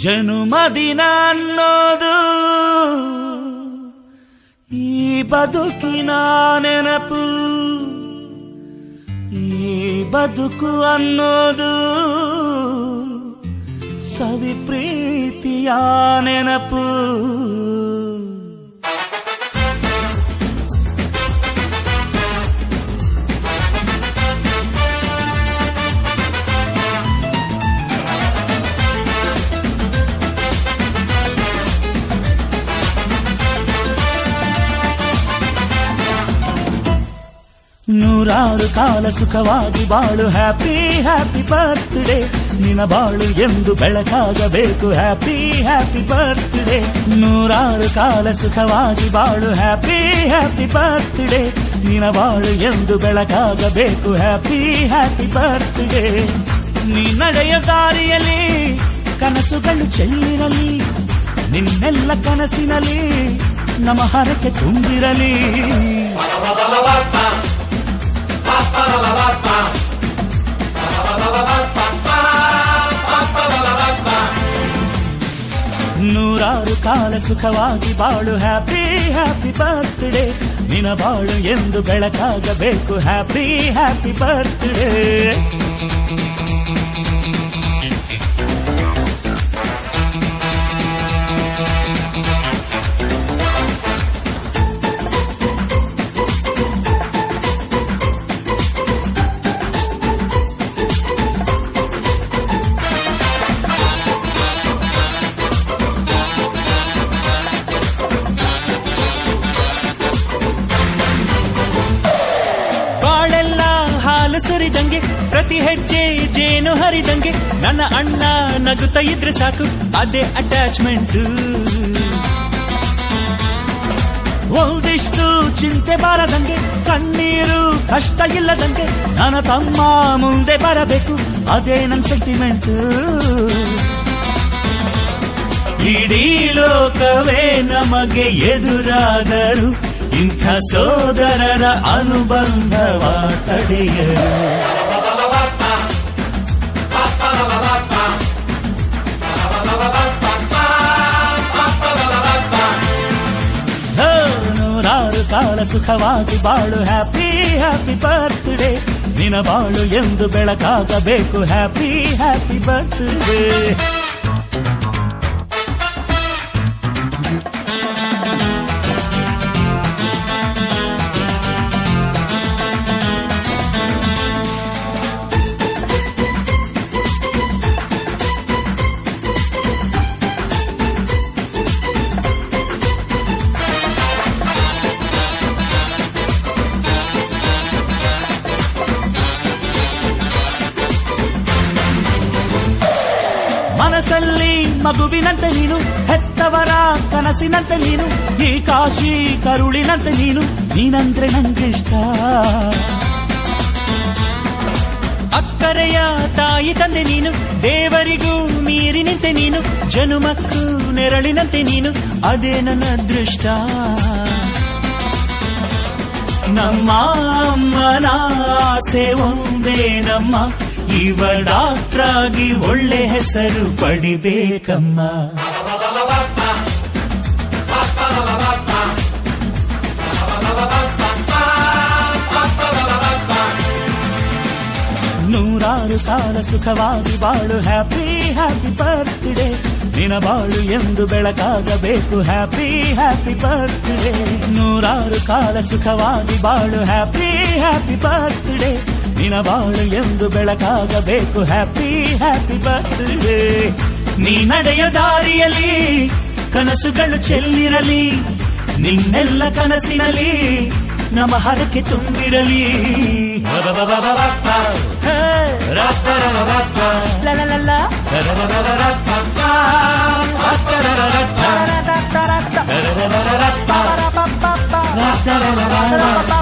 ಜನುಮದಿನ ಅನ್ನೋದು ಈ ಬದುಕಿನ ನೆನಪು, ಈ ಬದುಕು ಅನ್ನೋದು ಸವಿ ಪ್ರೀತಿಯ ನೆನಪು. ನೂರಾರು ಕಾಲ ಸುಖವಾಗಿ ಬಾಳು, ಹ್ಯಾಪಿ ಹ್ಯಾಪಿ ಬರ್ತ್ಡೇ. ನಿನ್ನ ಬಾಳು ಎಂದು ಬೆಳಕಾಗಬೇಕು, ಹ್ಯಾಪಿ ಹ್ಯಾಪಿ ಬರ್ತ್ಡೇ. ನೂರಾರು ಕಾಲ ಸುಖವಾಗಿ ಬಾಳು, ಹ್ಯಾಪಿ ಹ್ಯಾಪಿ ಬರ್ತ್ಡೇ. ನಿನ್ನ ಬಾಳು ಎಂದು ಬೆಳಕಾಗಬೇಕು, ಹ್ಯಾಪಿ ಹ್ಯಾಪಿ ಬರ್ತ್ಡೇ. ನೀ ನಡೆಯ ದಾರಿಯಲ್ಲಿ ಕನಸುಗಳು ಚೆಲ್ಲಿರಲಿ, ನಿನ್ನೆಲ್ಲ ಕನಸಿನಲ್ಲಿ ನಮ್ಮ ಹರಕೆ ತುಂಬಿರಲಿ. ನೂರಾರು ಕಾಲ ಸುಖವಾಗಿ ಬಾಳು, ಹ್ಯಾಪಿ ಹ್ಯಾಪಿ ಬರ್ತ್ಡೇ. ನಿನ್ನ ಬಾಳು ಎಂದು ಬೆಳಕಾಗಬೇಕು, ಹ್ಯಾಪಿ ಹ್ಯಾಪಿ ಬರ್ತ್ಡೇ. ಸುರಿದಂಗೆ ಪ್ರತಿ ಹೆಜ್ಜೆ ಜೇನು ಹರಿದಂಗೆ, ನನ್ನ ಅಣ್ಣ ನಗುತ್ತಾ ಇದ್ರೆ ಸಾಕು, ಅದೇ ಅಟ್ಯಾಚ್ಮೆಂಟ್. ಒಂದಿಷ್ಟು ಚಿಂತೆ ಬಾರದಂಗೆ, ಕಣ್ಣೀರು ಕಷ್ಟ ಇಲ್ಲದಂಗೆ, ನನ್ನ ತಮ್ಮ ಮುಂದೆ ಬರಬೇಕು, ಅದೇ ನನ್ನ ಸೆಂಟಿಮೆಂಟ್. ಇಡೀ ಲೋಕವೇ ನಮಗೆ ಎದುರಾದರು, ಇಂಥ ಸೋದರರ ಅನುಬಂಧವ ತಡೆಯರು. ನೂರಾರು ಕಾಲ ಸುಖವಾಗಿ ಬಾಳು, ಹ್ಯಾಪಿ ಹ್ಯಾಪಿ ಬರ್ತ್ಡೇ. ನಿನ್ನ ಬಾಳು ಎಂದು ಬೆಳಕಾಗಬೇಕು, ಹ್ಯಾಪಿ ಹ್ಯಾಪಿ ಬರ್ತ್ಡೇ. ಮನಸ್ಸಲ್ಲಿ ಮಗುವಿನಂತೆ ನೀನು, ಹೆತ್ತವರ ಕನಸಿನಂತೆ ನೀನು, ಈ ಕಾಶಿ ಕರುಳಿನಂತೆ ನೀನು, ನೀನಂದ್ರೆ ನಂಗಿಷ್ಟ. ಅಕ್ಕರೆಯ ತಾಯಿ ತಂದೆ ನೀನು, ದೇವರಿಗೂ ಮೀರಿ ನಿಂತೆ ನೀನು, ಜನುಮಕ್ಕೂ ನೆರಳಿನಂತೆ ನೀನು, ಅದೇ ನನ್ನ ಅದೃಷ್ಟ. ನಮ್ಮ ಅಮ್ಮನ ಆಸೆ ಒಂದೇ ನಮ್ಮ, ಇವ ಡಾಕ್ಟ್ರಾಗಿ ಒಳ್ಳೆ ಹೆಸರು ಪಡಿಬೇಕಮ್ಮ. ನೂರಾರು ಕಾಲ ಸುಖವಾಗಿ ಬಾಳು, ಹ್ಯಾಪಿ ಹ್ಯಾಪಿ ಬರ್ತ್ಡೇ. ನಿನ್ನ ಬಾಳು ಎಂದು ಬೆಳಕಾಗಬೇಕು, ಹ್ಯಾಪಿ ಹ್ಯಾಪಿ ಬರ್ತ್ಡೇ. ನೂರಾರು ಕಾಲ ಸುಖವಾಗಿ ಬಾಳು, ಹ್ಯಾಪಿ ಹ್ಯಾಪಿ ಬರ್ತ್ಡೇ. ನಿನ್ನ ಬಾಳು ಎಂದು ಬೆಳಕಾಗಬೇಕು, ಹ್ಯಾಪಿ ಹ್ಯಾಪಿ ಬರ್ತ್ಡೇ. ನೀ ನಡೆಯ ದಾರಿಯಲ್ಲಿ ಕನಸುಗಳು ಚೆಲ್ಲಿರಲಿ, ನಿನ್ನೆಲ್ಲ ಕನಸಿನಲ್ಲಿ ನಮ್ಮ ಹರಕೆ ತುಂಬಿರಲಿ. ಲ